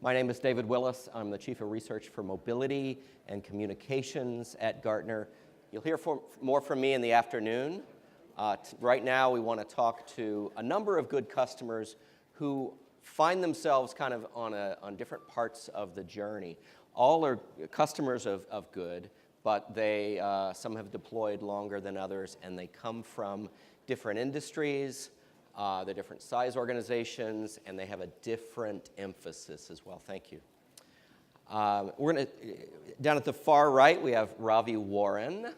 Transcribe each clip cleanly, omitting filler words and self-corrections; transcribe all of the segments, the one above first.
My name is David Willis. I'm the Chief of Research for Mobility and Communications at Gartner. You'll hear more from me in the afternoon. Right now, we want to talk to a number of good customers who find themselves kind of on different parts of the journey. All are customers of good, but some have deployed longer than others, and they come from different industries. They're different size organizations, and they have a different emphasis as well. Thank you. Down at the far right, we have Ravi Warren.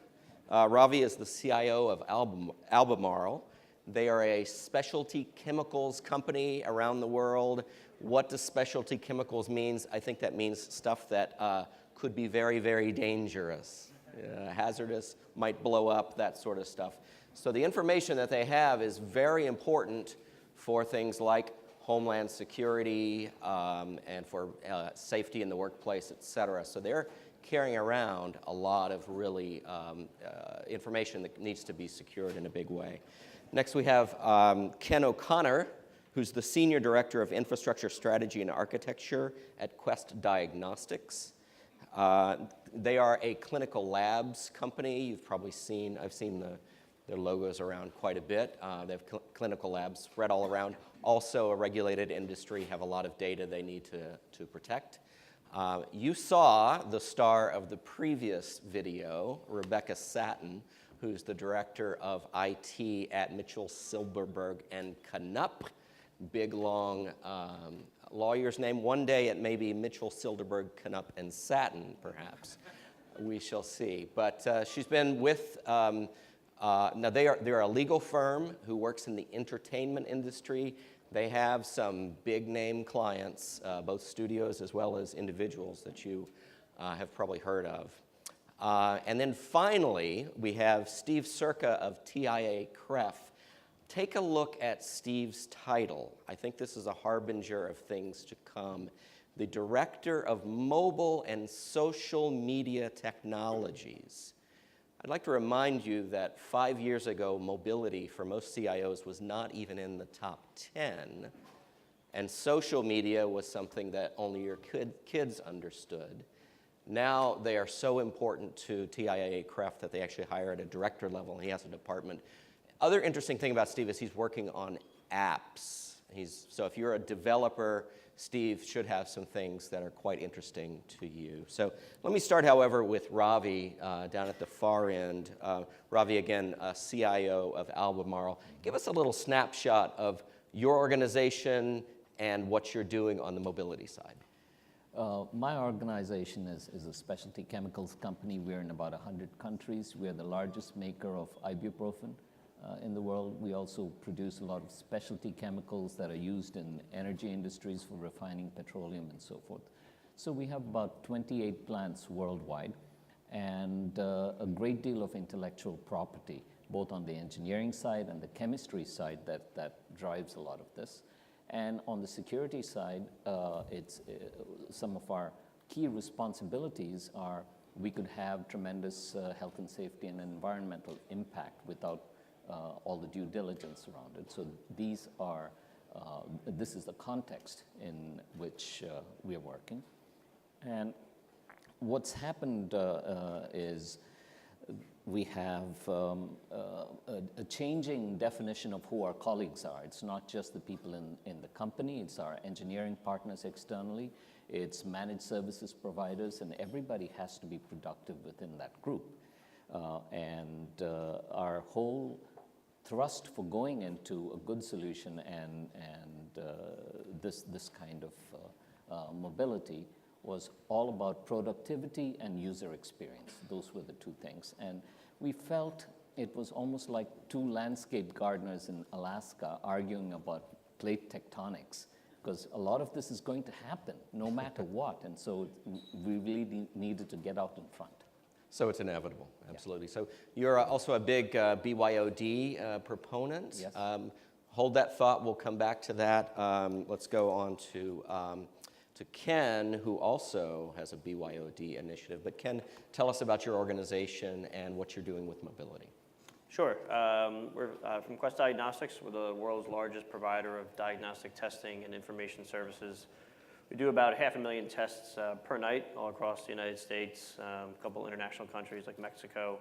Ravi is the CIO of Albemarle. They are a specialty chemicals company around the world. What does specialty chemicals mean? I think that means stuff that could be very, very dangerous, hazardous, might blow up, that sort of stuff. So the information that they have is very important for things like homeland security and for safety in the workplace, et cetera. So they're carrying around a lot of really information that needs to be secured in a big way. Next we have Ken O'Connor, who's the Senior Director of Infrastructure Strategy and Architecture at Quest Diagnostics. They are a clinical labs company. You've probably seen, I've seen their logos around quite a bit. They have clinical labs spread all around. Also a regulated industry, have a lot of data they need to protect. You saw the star of the previous video, Rebecca Satin, who's the Director of IT at Mitchell Silberberg and Knupp. Big, long lawyer's name. One day it may be Mitchell, Silberberg, Knupp, and Satin, perhaps. We shall see. But she's been with... now, they're a legal firm who works in the entertainment industry. They have some big-name clients, both studios as well as individuals that you have probably heard of. And then finally, we have Steve Circa of TIA-CREF. Take a look at Steve's title. I think this is a harbinger of things to come. The Director of Mobile and Social Media Technologies. I'd like to remind you that 5 years ago, mobility for most CIOs was not even in the top 10, and social media was something that only your kids understood. Now they are so important to TIA-CREF that they actually hire at a director level, and he has a department. Other interesting thing about Steve is he's working on apps. So if you're a developer, Steve should have some things that are quite interesting to you. So let me start, however, with Ravi down at the far end. Ravi, again, CIO of Albemarle. Give us a little snapshot of your organization and what you're doing on the mobility side. My organization is a specialty chemicals company. We're in about 100 countries. We're the largest maker of ibuprofen in the world. We also produce a lot of specialty chemicals that are used in energy industries for refining petroleum and so forth. So we have about 28 plants worldwide and a great deal of intellectual property, both on the engineering side and the chemistry side that drives a lot of this. And on the security side, some of our key responsibilities are we could have tremendous health and safety and environmental impact without all the due diligence around it. So this is the context in which we are working. And what's happened is we have a changing definition of who our colleagues are. It's not just the people in the company, it's our engineering partners externally, it's managed services providers, and everybody has to be productive within that group. Our whole thrust for going into a good solution and this kind of mobility was all about productivity and user experience. Those were the two things. And we felt it was almost like two landscape gardeners in Alaska arguing about plate tectonics, because a lot of this is going to happen no matter what. And so we really needed to get out in front. So it's inevitable, absolutely. Yeah. So you're also a big BYOD proponent. Yes. Hold that thought, we'll come back to that. Let's go on to Ken, who also has a BYOD initiative. But Ken, tell us about your organization and what you're doing with mobility. Sure. We're from Quest Diagnostics. We're the world's largest provider of diagnostic testing and information services We do about 500,000 tests per night all across the United States, a couple international countries like Mexico,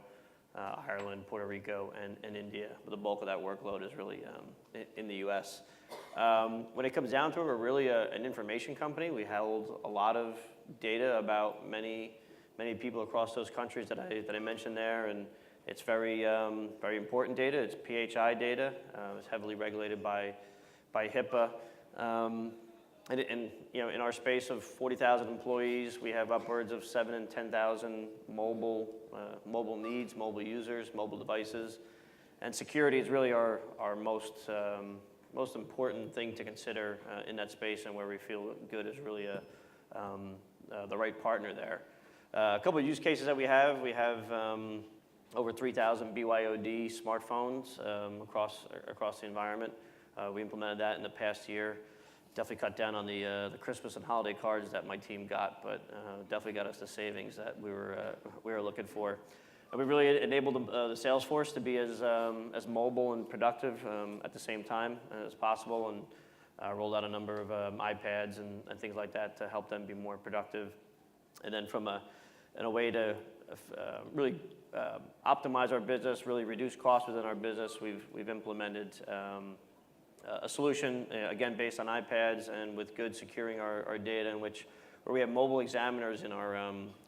Ireland, Puerto Rico, and India. But the bulk of that workload is really in the US. When it comes down to it, we're really an information company. We hold a lot of data about many people across those countries that I mentioned there, and it's very important data. It's PHI data. It's heavily regulated by HIPAA. And you know, in our space of 40,000 employees, we have upwards of 7,000 and 10,000 mobile needs, mobile users, mobile devices, and security is really our most important thing to consider in that space, and where we feel good is really the right partner there. A couple of use cases that we have over 3,000 BYOD smartphones across the environment. We implemented that in the past year. Definitely cut down on the Christmas and holiday cards that my team got, but definitely got us the savings that we were looking for. And we really enabled the sales force to be as mobile and productive at the same time as possible, and rolled out a number of iPads and things like that to help them be more productive. And then in a way to really optimize our business, really reduce costs within our business, we've implemented a solution, again, based on iPads and with good securing our data, where we have mobile examiners in our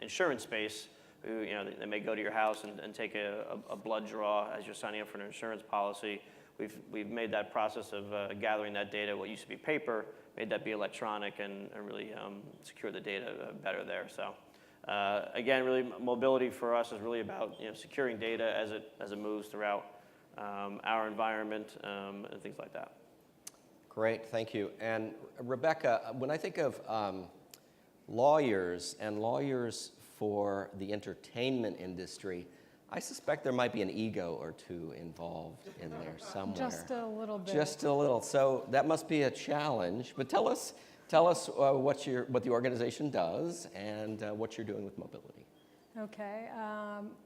insurance space who, you know, they may go to your house and take a blood draw as you're signing up for an insurance policy. We've made that process of gathering that data, what used to be paper, made that be electronic, and really secure the data better there. So again, really mobility for us is really about, you know, securing data as it moves throughout our environment and things like that. Great, thank you. And Rebecca, when I think of lawyers and lawyers for the entertainment industry, I suspect there might be an ego or two involved in there somewhere. Just a little bit. Just a little. So that must be a challenge. But tell us what the organization does and what you're doing with mobility. Okay.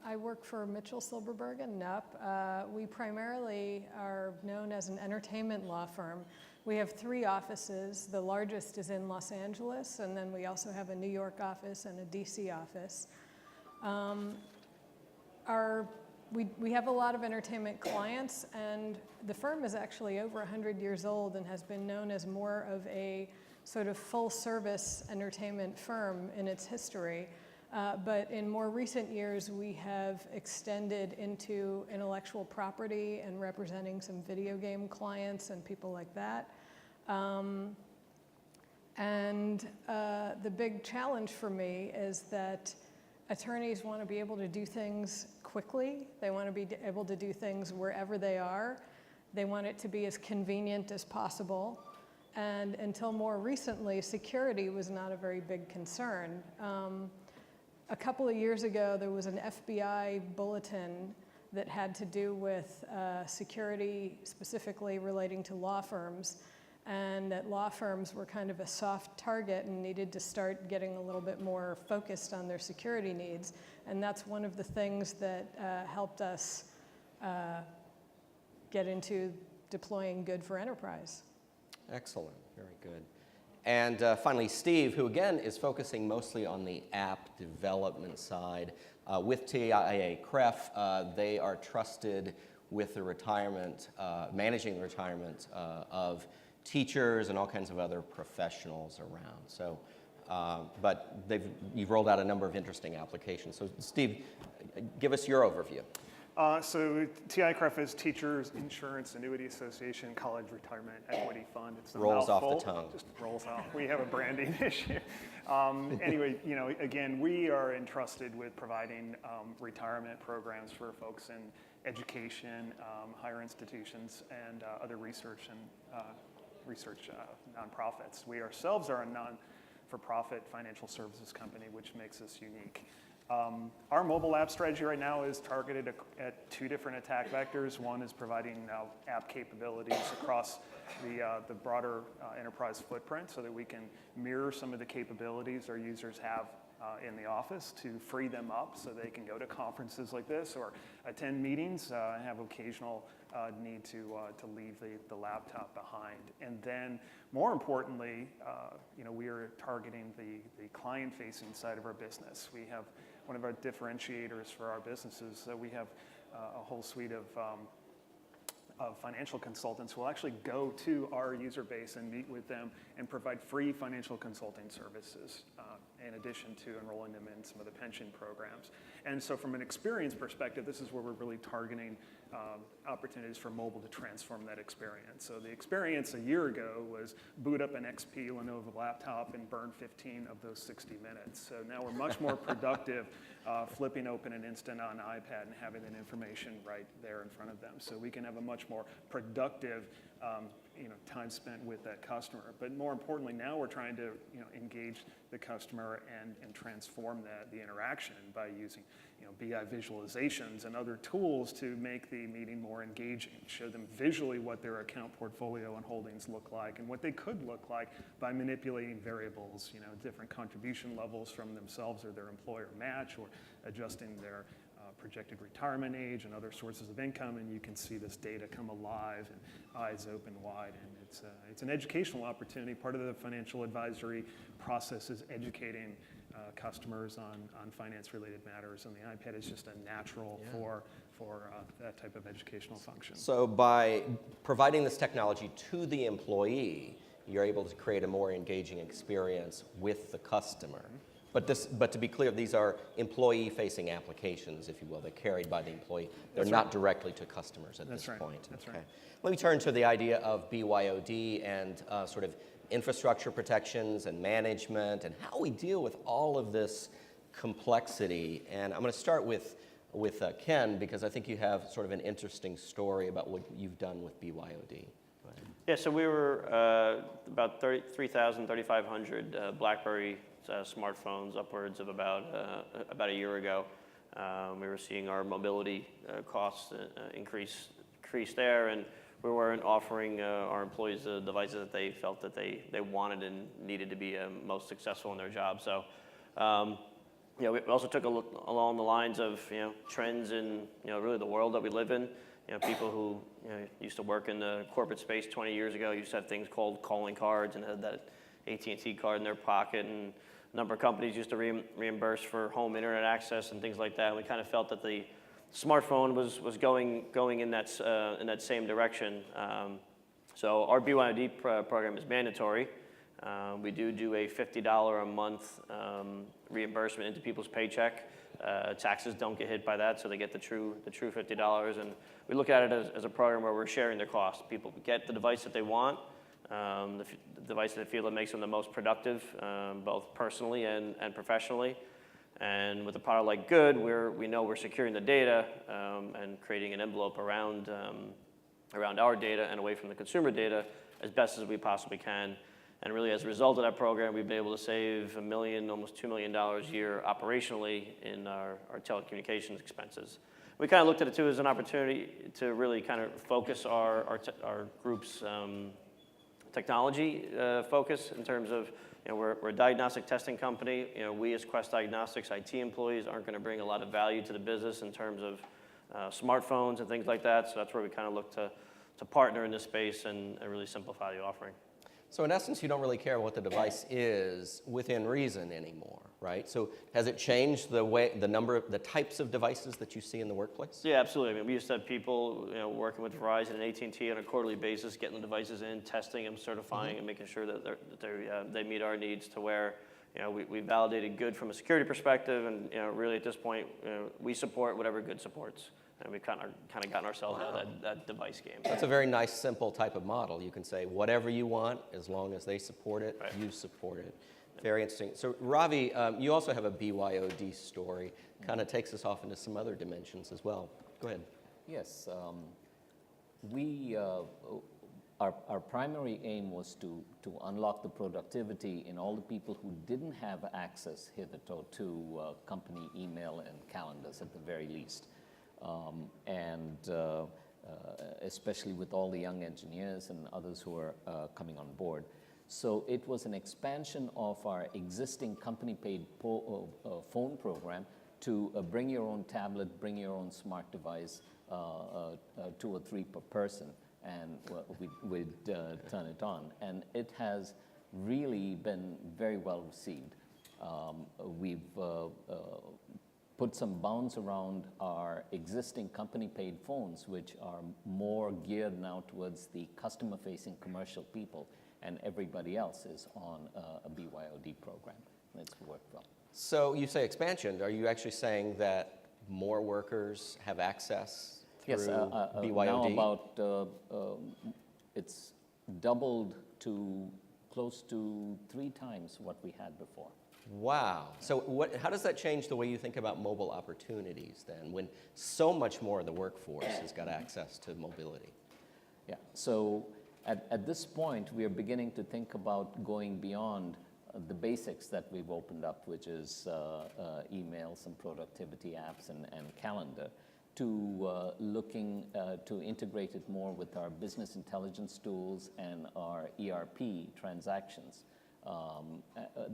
I work for Mitchell Silberberg and Knupp. We primarily are known as an entertainment law firm. We have 3 offices. The largest is in Los Angeles, and then we also have a New York office and a DC office. We have a lot of entertainment clients, and the firm is actually over 100 years old and has been known as more of a sort of full-service entertainment firm in its history. But in more recent years, we have extended into intellectual property and representing some video game clients and people like that. The big challenge for me is that attorneys want to be able to do things quickly. They want to be able to do things wherever they are. They want it to be as convenient as possible. And until more recently, security was not a very big concern. A couple of years ago, there was an FBI bulletin that had to do with security specifically relating to law firms, and that law firms were kind of a soft target and needed to start getting a little bit more focused on their security needs. And that's one of the things that helped us get into deploying good for enterprise. Excellent, very good. And finally, Steve, who again is focusing mostly on the app development side. With TIAA-CREF, they are trusted with the retirement, managing the retirement of teachers and all kinds of other professionals around. So, but you've rolled out a number of interesting applications. So Steve, give us your overview. So TIAA-CREF is Teachers Insurance Annuity Association College Retirement Equity Fund. It's a rolls mouthful. Off the tongue. Just rolls off. We have a branding issue. Anyway, you know, again, we are entrusted with providing retirement programs for folks in education, higher institutions, and other research and research nonprofits. We ourselves are a non-for-profit financial services company, which makes us unique. Our mobile app strategy right now is targeted at 2 different attack vectors. One is providing app capabilities across the broader enterprise footprint so that we can mirror some of the capabilities our users have in the office to free them up so they can go to conferences like this or attend meetings and have occasional need to leave the laptop behind. And then, more importantly, we are targeting the client-facing side of our business. We have one of our differentiators for our businesses. So we have a whole suite of financial consultants who will actually go to our user base and meet with them and provide free financial consulting services in addition to enrolling them in some of the pension programs. And so from an experience perspective, this is where we're really targeting opportunities for mobile to transform that experience. So the experience a year ago was boot up an XP Lenovo laptop and burn 15 of those 60 minutes. So now we're much more productive flipping open an Instant on iPad and having that information right there in front of them. So we can have a much more productive time spent with that customer. But more importantly, now we're trying to engage the customer and transform the interaction by using BI visualizations and other tools to make the meeting more engaging, show them visually what their account portfolio and holdings look like and what they could look like by manipulating variables, different contribution levels from themselves or their employer match, or adjusting their projected retirement age and other sources of income, and you can see this data come alive and eyes open wide. And it's an educational opportunity. Part of the financial advisory process is educating customers on finance-related matters, and the iPad is just a natural for that type of educational function. So by providing this technology to the employee, you're able to create a more engaging experience with the customer. But to be clear, these are employee-facing applications, if you will. They're carried by the employee. They're not directly to customers at this point. That's right. Let me turn to the idea of BYOD and sort of infrastructure protections and management and how we deal with all of this complexity. And I'm going to start with Ken, because I think you have sort of an interesting story about what you've done with BYOD. Yeah, so we were about 3,500 BlackBerry smartphones, upwards of about a year ago. We were seeing our mobility costs increase there, and we weren't offering our employees the devices that they felt that they wanted and needed to be most successful in their job. So, we also took a look along the lines of trends in really the world that we live in. People who used to work in the corporate space 20 years ago used to have things called calling cards and had that AT&T card in their pocket, and a number of companies used to reimburse for home internet access and things like that. And we kind of felt that the smartphone was going in that same direction. So our BYOD program is mandatory. We do a $50 a month reimbursement into people's paycheck. Taxes don't get hit by that, so they get the true $50. And we look at it as a program where we're sharing the cost. People get the device that they want, the device that they feel that makes them the most productive, both personally and professionally. And with a product like Good, we know we're securing the data and creating an envelope around our data and away from the consumer data as best as we possibly can. And really, as a result of that program, we've been able to save $1 million, almost $2 million a year operationally in our telecommunications expenses. We kind of looked at it too as an opportunity to really kind of focus our group's technology focus in terms of, we're a diagnostic testing company. We as Quest Diagnostics IT employees aren't going to bring a lot of value to the business in terms of smartphones and things like that. So that's where we kind of look to partner in this space and really simplify the offering. So in essence, you don't really care what the device is within reason anymore, right? So has it changed the types of devices that you see in the workplace? Yeah, absolutely. I mean, we used to have people working with Verizon and AT&T on a quarterly basis, getting the devices in, testing them, certifying, and making sure that they meet our needs to where we validated Good from a security perspective, and really at this point we support whatever Good supports. And we've kind of gotten ourselves out of that device game. That's a very nice, simple type of model. You can say whatever you want, as long as they support it, right. You support it. Very interesting. So Ravi, you also have a BYOD story. Kind of takes us off into some other dimensions as well. Go ahead. Yes. Our primary aim was to unlock the productivity in all the people who didn't have access hitherto to company email and calendars at the very least. Especially with all the young engineers and others who are coming on board. So it was an expansion of our existing company-paid phone program to bring your own tablet, bring your own smart device, 2 or 3 per person, and we'd turn it on. And it has really been very well received. We've put some bounds around our existing company-paid phones, which are more geared now towards the customer-facing commercial people, and everybody else is on a BYOD program. It's worked well. So you say expansion. Are you actually saying that more workers have access through BYOD? Now about, it's doubled to close to 3 times what we had before. Wow. So how does that change the way you think about mobile opportunities then, when so much more of the workforce has got access to mobility? Yeah, so at this point, we are beginning to think about going beyond the basics that we've opened up, which is email, some productivity apps, and calendar, to looking to integrate it more with our business intelligence tools and our ERP transactions.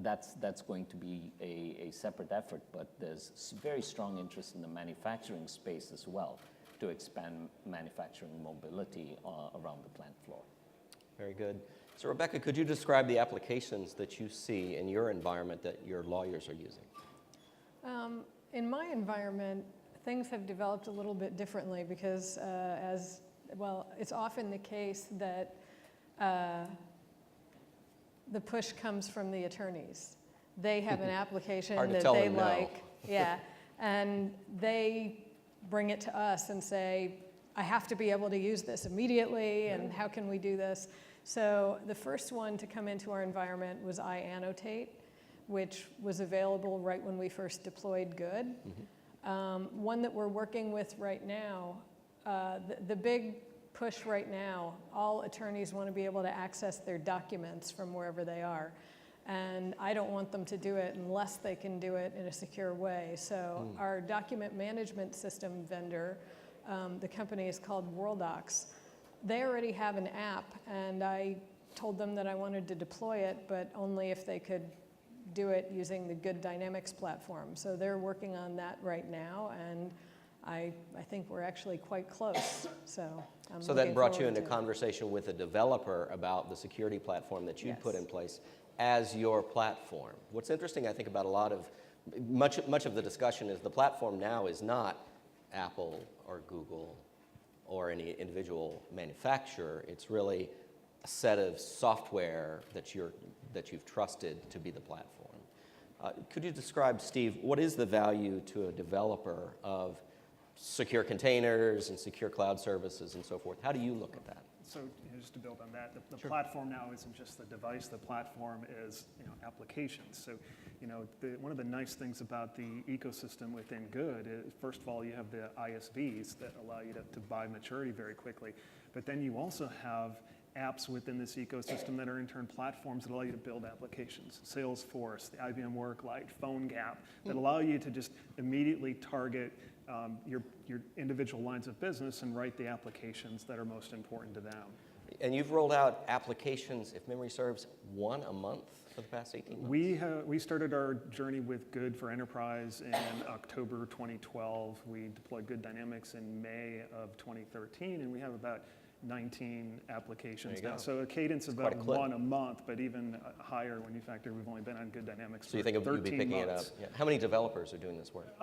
That's going to be a separate effort, but there's very strong interest in the manufacturing space as well to expand manufacturing mobility around the plant floor. Very good. So Rebecca, could you describe the applications that you see in your environment that your lawyers are using? In my environment, things have developed a little bit differently because it's often the case that the push comes from the attorneys. They have an application that they like, yeah, and they bring it to us and say, I have to be able to use this immediately, and how can we do this? So the first one to come into our environment was iAnnotate, which was available right when we first deployed Good. One that we're working with right now, the big push right now, all attorneys want to be able to access their documents from wherever they are. And I don't want them to do it unless they can do it in a secure way. So our document management system vendor, the company is called WorldDocs. They already have an app, and I told them that I wanted to deploy it, but only if they could do it using the Good Dynamics platform. So they're working on that right now, and I think we're actually quite close. So that brought you into conversation with a developer about the security platform that you'd put in place as your platform. What's interesting, I think, about much of the discussion is the platform now is not Apple or Google or any individual manufacturer. It's really a set of software that you've trusted to be the platform. Could you describe, Steve, what is the value to a developer of secure containers and secure cloud services and so forth? How do you look at that? So just to build on that, the platform now isn't just the device. The platform is applications. So one of the nice things about the ecosystem within Good is, first of all, you have the ISVs that allow you to buy maturity very quickly. But then you also have apps within this ecosystem that are in turn platforms that allow you to build applications. Salesforce, the IBM WorkLight, PhoneGap, that allow you to just immediately target your individual lines of business and write the applications that are most important to them. And you've rolled out applications, if memory serves, 1 a month for the past 18 months? We started our journey with Good for Enterprise in October 2012. We deployed Good Dynamics in May of 2013, and we have about 19 applications now. So a cadence of about 1 a month, but even higher when you factor we've only been on Good Dynamics for 13 months. So you think you'll be picking it up? Yeah. How many developers are doing this work?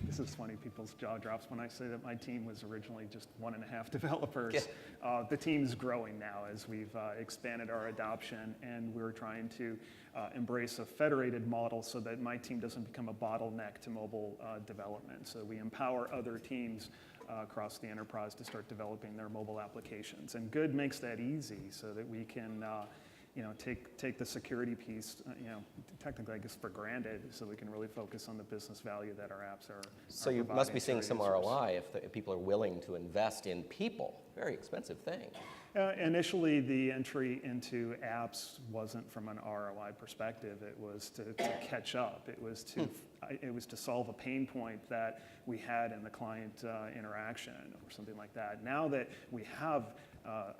This is funny. People's jaw drops when I say that my team was originally just 1.5 developers. The team's growing now as we've expanded our adoption, and we're trying to embrace a federated model so that my team doesn't become a bottleneck to mobile development. So we empower other teams across the enterprise to start developing their mobile applications. And Good makes that easy so that we can take the security piece, technically I guess for granted, so we can really focus on the business value that our apps are. So you must be seeing some ROI if people are willing to invest in people. Very expensive thing. Initially, the entry into apps wasn't from an ROI perspective. It was to catch up. It was to solve a pain point that we had in the client interaction or something like that. Now that we have a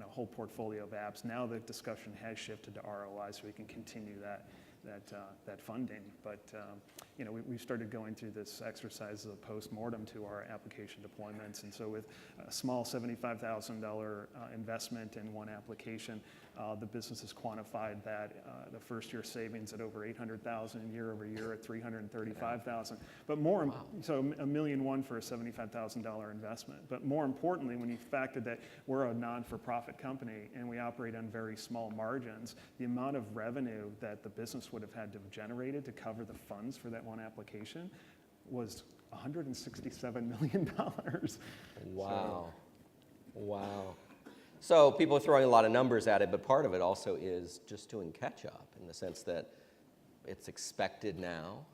whole portfolio of apps. Now the discussion has shifted to ROI, so we can continue that funding. But we've started going through this exercise of post-mortem to our application deployments. And so with a small $75,000 investment in one application, the business has quantified that the first year savings at over $800,000, year over year at $335,000. But so $1.1 million for a $75,000 investment. But more importantly, when you factor that we're a non-for-profit company and we operate on very small margins, the amount of revenue that the business would have had to have generated to cover the funds for that one application was $167 million. Wow. Wow. So people are throwing a lot of numbers at it, but part of it also is just doing catch up in the sense that it's expected now.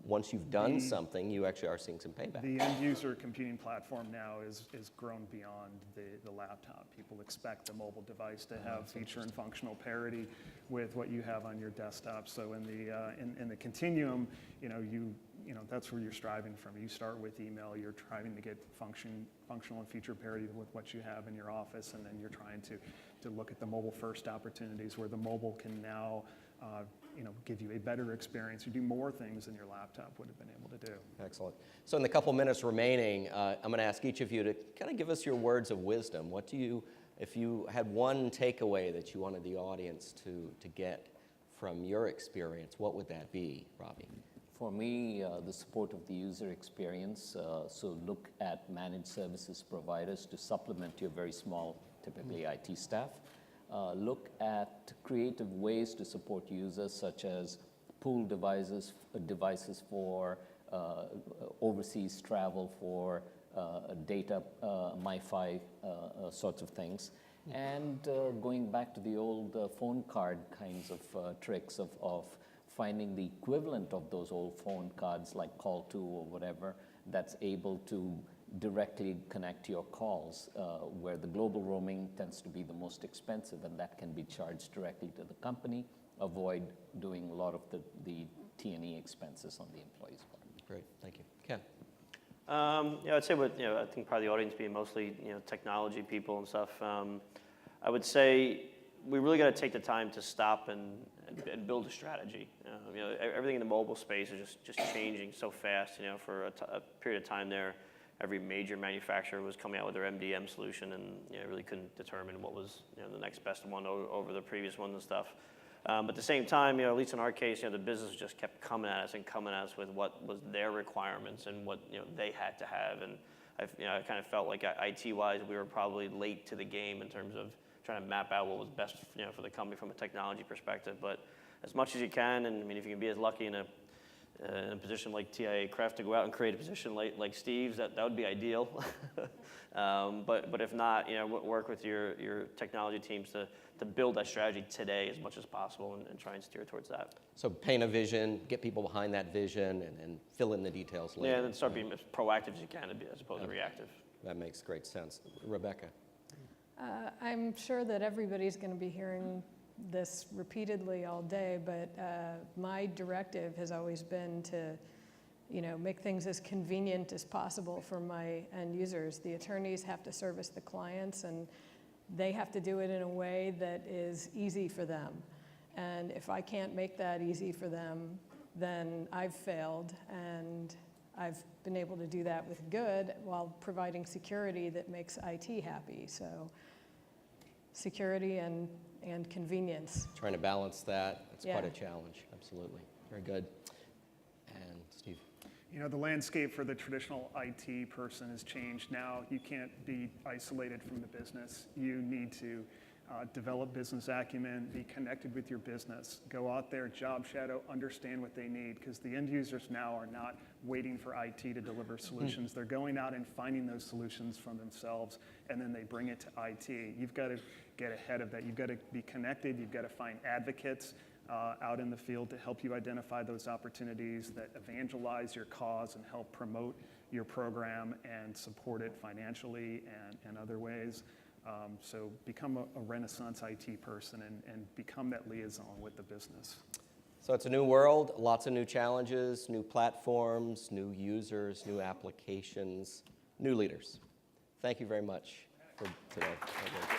Once you've done something, you actually are seeing some payback. The end user computing platform now is grown beyond the laptop. People expect the mobile device to have feature and functional parity with what you have on your desktop. So in the continuum, that's where you're striving from. You start with email, you're trying to get functional and feature parity with what you have in your office, and then you're trying to look at the mobile first opportunities where the mobile can now give you a better experience. You do more things than your laptop would have been able to do. Excellent. So in the couple minutes remaining, I'm going to ask each of you to kind of give us your words of wisdom. What do you, if you had one takeaway that you wanted the audience to get from your experience, what would that be, Ravi? For me, the support of the user experience. So look at managed services providers to supplement your very small, typically IT staff. Look at creative ways to support users, such as pool devices for overseas travel, for data, MiFi sorts of things. And going back to the old phone card kinds of tricks of finding the equivalent of those old phone cards like Call2 or whatever that's able to directly connect to your calls, where the global roaming tends to be the most expensive, and that can be charged directly to the company. Avoid doing a lot of the T&E expenses on the employees' part. Great, thank you. Ken? I'd say I think probably the audience being mostly technology people and stuff. I would say we really got to take the time to stop and build a strategy. Everything in the mobile space is just changing so fast. For a period of time there, every major manufacturer was coming out with their MDM solution, and really couldn't determine what was the next best one over the previous one and stuff. But at the same time, at least in our case, the business just kept coming at us with what was their requirements and what they had to have. And I kind of felt like IT-wise, we were probably late to the game in terms of trying to map out what was best for the company from a technology perspective. But as much as you can, and I mean, if you can be as lucky in a position like TIA Craft to go out and create a position like Steve's, that would be ideal. But if not, work with your technology teams to build that strategy today as much as possible and try and steer towards that. So paint a vision, get people behind that vision, and fill in the details later. Yeah, and then start being as proactive as you can as opposed to reactive. That makes great sense. Rebecca? I'm sure that everybody's going to be hearing this repeatedly all day, but my directive has always been to make things as convenient as possible for my end users. The attorneys have to service the clients, and they have to do it in a way that is easy for them. And if I can't make that easy for them, then I've failed, and I've been able to do that with good while providing security that makes IT happy. So security and convenience. Trying to balance that, it's Yeah. quite a challenge, absolutely. Very good. And Steve? The landscape for the traditional IT person has changed now. You can't be isolated from the business. You need to develop business acumen, be connected with your business, go out there, job shadow, understand what they need, because the end users now are not waiting for IT to deliver solutions. They're going out and finding those solutions from themselves, and then they bring it to IT. You've got to get ahead of that. You've got to be connected. You've got to find advocates out in the field to help you identify those opportunities, that evangelize your cause and help promote your program and support it financially and other ways. So become a Renaissance IT person and become that liaison with the business. So it's a new world, lots of new challenges, new platforms, new users, new applications, new leaders. Thank you very much. for today.